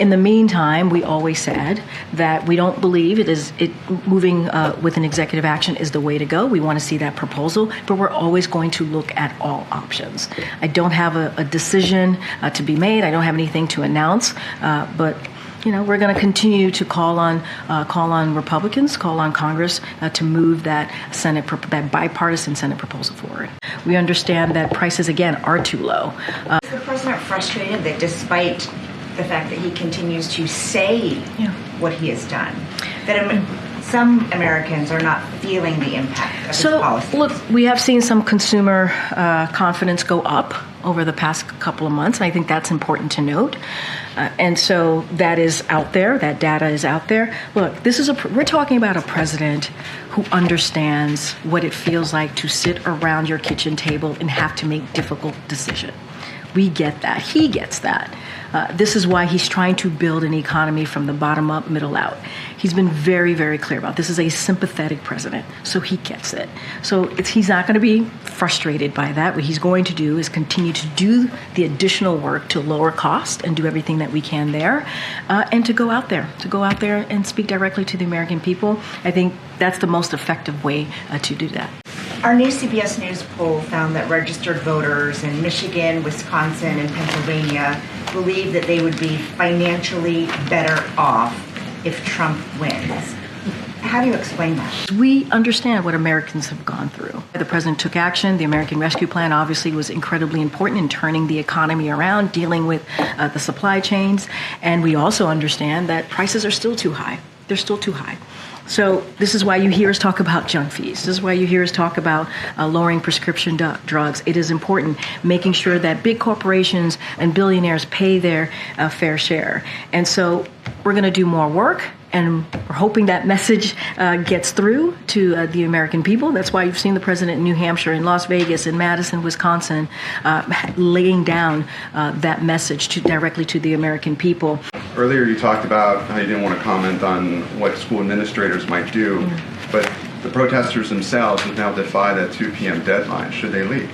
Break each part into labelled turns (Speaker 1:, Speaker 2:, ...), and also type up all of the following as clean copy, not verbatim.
Speaker 1: In the meantime, we always said that we don't believe moving with an executive action is the way to go. We want to see that proposal, but we're always going to look at all options. I don't have a decision to be made. I don't have anything to announce, but we're going to continue to call on Republicans, call on Congress to move that bipartisan Senate proposal forward. We understand that prices, again, are too low.
Speaker 2: Is the president frustrated that despite the fact that he continues to say what he has done, that some Americans are not feeling the impact of his policies?
Speaker 1: Look, we have seen some consumer confidence go up over the past couple of months, and I think that's important to note. And so that is out there. That data is out there. Look, we're talking about a president who understands what it feels like to sit around your kitchen table and have to make difficult decisions. We get that. He gets that. This is why he's trying to build an economy from the bottom up, middle out. He's been very, very clear about this. This is a sympathetic president, so he gets it. So he's not going to be frustrated by that. What he's going to do is continue to do the additional work to lower cost and do everything that we can there, and to go out there and speak directly to the American people. I think that's the most effective way to do that.
Speaker 2: Our new CBS News poll found that registered voters in Michigan, Wisconsin, and Pennsylvania believe that they would be financially better off if Trump wins. How do you explain that?
Speaker 1: We understand what Americans have gone through. The president took action. The American Rescue Plan obviously was incredibly important in turning the economy around, dealing with the supply chains. And we also understand that prices are still too high. They're still too high. So this is why you hear us talk about junk fees. This is why you hear us talk about lowering prescription drugs. It is important making sure that big corporations and billionaires pay their fair share. And so we're going to do more work, and we're hoping that message gets through to the American people. That's why you've seen the president in New Hampshire, in Las Vegas, in Madison, Wisconsin, laying down that message directly to the American people.
Speaker 3: Earlier you talked about how you didn't want to comment on what school administrators might do, but the protesters themselves have now defied that 2 p.m. deadline. Should they leave?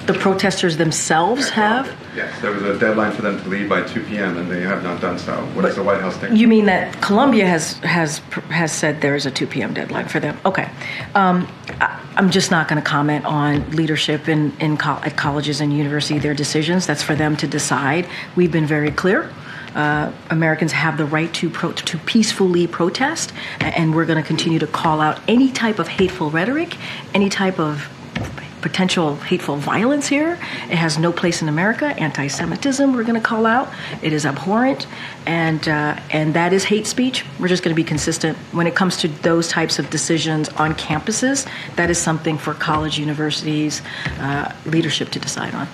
Speaker 1: The protesters themselves have?
Speaker 3: Yes, there was a deadline for them to leave by 2 p.m. and they have not done so. What does the White House think?
Speaker 1: You mean that Columbia has said there is a 2 p.m. deadline for them? Okay. I'm just not going to comment on leadership at colleges and universities, their decisions. That's for them to decide. We've been very clear. Americans have the right to peacefully protest, and we're going to continue to call out any type of hateful rhetoric, any type of potential hateful violence here. It has no place in America. Anti-Semitism, we're going to call out. It is abhorrent, and that is hate speech. We're just going to be consistent when it comes to those types of decisions on campuses. That is something for college, universities, leadership to decide on.